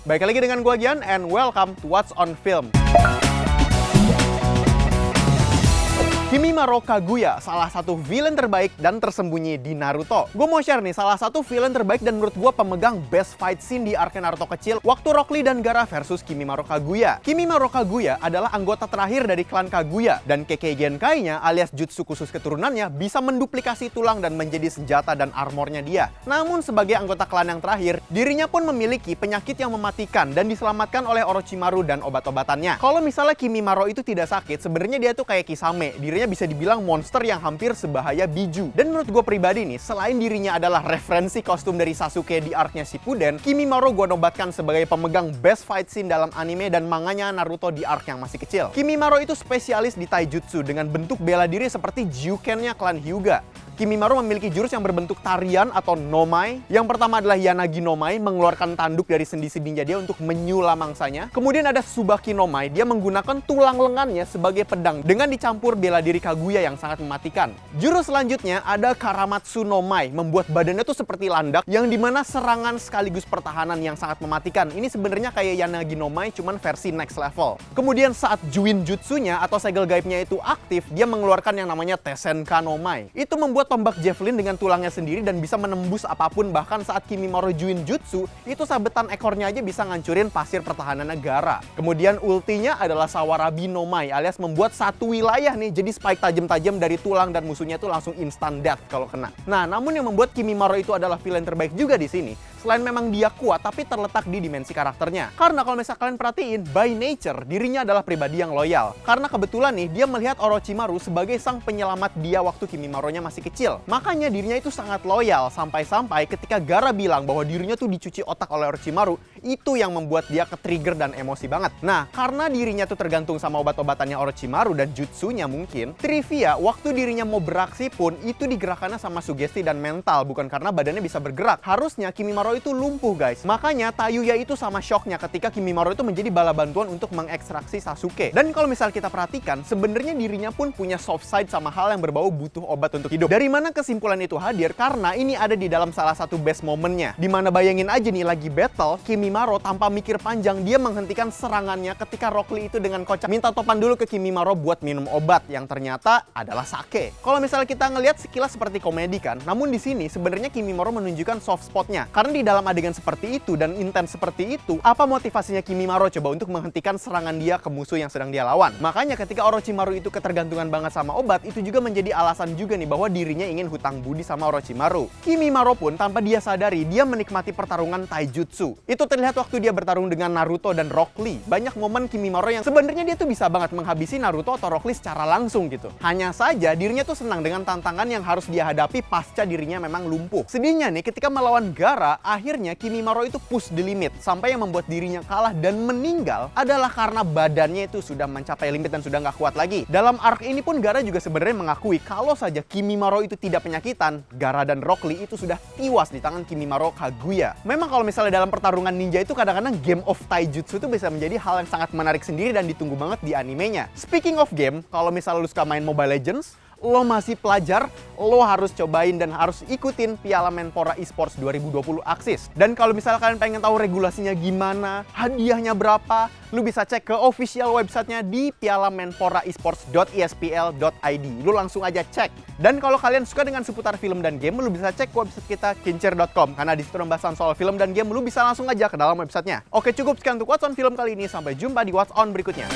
Baik lagi dengan gua Gian, and welcome to What's on Film. Kimimaro Kaguya, salah satu villain terbaik dan tersembunyi di Naruto. Gue mau share nih salah satu villain terbaik dan menurut gue pemegang best fight scene di arc Naruto kecil waktu Rock Lee dan Gaara versus Kimimaro Kaguya. Kimimaro Kaguya adalah anggota terakhir dari klan Kaguya dan Kekkei Genkai-nya alias jutsu khusus keturunannya bisa menduplikasi tulang dan menjadi senjata dan armornya dia. Namun sebagai anggota klan yang terakhir, dirinya pun memiliki penyakit yang mematikan dan diselamatkan oleh Orochimaru dan obat-obatannya. Kalau misalnya Kimimaro itu tidak sakit, sebenarnya dia tuh kayak Kisame. Dirinya bisa dibilang monster yang hampir sebahaya Biju. Dan menurut gue pribadi nih, selain dirinya adalah referensi kostum dari Sasuke di arc-nya Shippuden, Kimimaro gue nobatkan sebagai pemegang best fight scene dalam anime dan manganya Naruto di arc yang masih kecil. Kimimaro itu spesialis di taijutsu dengan bentuk bela diri seperti Juken-nya klan Hyuga. Kimimaro memiliki jurus yang berbentuk tarian atau nomai. Yang pertama adalah Yanagi nomai, mengeluarkan tanduk dari sendi-sendinya dia untuk menyula mangsanya. Kemudian ada Tsubaki nomai, dia menggunakan tulang lengannya sebagai pedang dengan dicampur bela diri Kaguya yang sangat mematikan. Jurus selanjutnya ada Karamatsu nomai, membuat badannya tuh seperti landak yang dimana serangan sekaligus pertahanan yang sangat mematikan. Ini sebenarnya kayak Yanagi nomai cuman versi next level. Kemudian saat Juin jutsunya atau segel gaibnya itu aktif, dia mengeluarkan yang namanya Tesenka nomai. Itu membuat tombak javelin dengan tulangnya sendiri dan bisa menembus apapun. Bahkan saat Kimimaro Juin jutsu, itu sabetan ekornya aja bisa ngancurin pasir pertahanan negara. Kemudian ultinya adalah Sawarabi nomai, alias membuat satu wilayah nih jadi spike tajam-tajam dari tulang dan musuhnya itu langsung instant death kalau kena. Nah, namun yang membuat Kimimaro itu adalah villain terbaik juga di sini, selain memang dia kuat, tapi terletak di dimensi karakternya. Karena kalau misalnya kalian perhatiin, by nature, dirinya adalah pribadi yang loyal. Karena kebetulan nih, dia melihat Orochimaru sebagai sang penyelamat dia waktu Kimimaro-nya masih kecil. Makanya dirinya itu sangat loyal, sampai-sampai ketika Gaara bilang bahwa dirinya tuh dicuci otak oleh Orochimaru, itu yang membuat dia ke-trigger dan emosi banget. Nah, karena dirinya tuh tergantung sama obat-obatannya Orochimaru dan jutsunya mungkin, trivia, waktu dirinya mau beraksi pun, itu digerakkannya sama sugesti dan mental, bukan karena badannya bisa bergerak. Harusnya Kimimaro itu lumpuh guys. Makanya Tayuya itu sama shocknya ketika Kimimaro itu menjadi bala bantuan untuk mengekstraksi Sasuke. Dan kalau misal kita perhatikan, sebenarnya dirinya pun punya soft side sama hal yang berbau butuh obat untuk hidup. Dari mana kesimpulan itu hadir? Karena ini ada di dalam salah satu best momennya. Dimana bayangin aja nih lagi battle, Kimimaro tanpa mikir panjang dia menghentikan serangannya ketika Rock Lee itu dengan kocak minta topan dulu ke Kimimaro buat minum obat yang ternyata adalah sake. Kalau misalnya kita ngelihat sekilas seperti komedi kan, namun di sini sebenarnya Kimimaro menunjukkan soft spotnya. Karena di dalam adegan seperti itu dan intens seperti itu, apa motivasinya Kimimaro coba untuk menghentikan serangan dia ke musuh yang sedang dia lawan? Makanya ketika Orochimaru itu ketergantungan banget sama obat, itu juga menjadi alasan juga nih bahwa dirinya ingin hutang budi sama Orochimaru. Kimimaro pun tanpa dia sadari, dia menikmati pertarungan taijutsu. Itu terlihat waktu dia bertarung dengan Naruto dan Rock Lee. Banyak momen Kimimaro yang sebenarnya dia tuh bisa banget menghabisi Naruto atau Rock Lee secara langsung gitu. Hanya saja dirinya tuh senang dengan tantangan yang harus dia hadapi pasca dirinya memang lumpuh. Sedihnya nih ketika melawan Gaara, akhirnya Kimimaro itu push the limit sampai yang membuat dirinya kalah dan meninggal adalah karena badannya itu sudah mencapai limit dan sudah nggak kuat lagi. Dalam arc ini pun Gaara juga sebenarnya mengakui kalau saja Kimimaro itu tidak penyakitan, Gaara dan Rock Lee itu sudah tiwas di tangan Kimimaro Kaguya. Memang kalau misalnya dalam pertarungan ninja itu kadang-kadang game of taijutsu itu bisa menjadi hal yang sangat menarik sendiri dan ditunggu banget di animenya. Speaking of game, kalau misalnya lu suka main Mobile Legends, lo masih pelajar, lo harus cobain dan harus ikutin Piala Menpora Esports 2020 Axis. Dan kalau misalnya kalian pengen tahu regulasinya gimana, hadiahnya berapa, lu bisa cek ke official websitenya di pialamenporaesports.espl.id. Lu langsung aja cek. Dan kalau kalian suka dengan seputar film dan game, lu bisa cek website kita kincer.com. Karena di situ pembahasan soal film dan game, lu bisa langsung aja ke dalam websitenya. Oke, cukup sekian untuk What's On Film kali ini. Sampai jumpa di What's On berikutnya.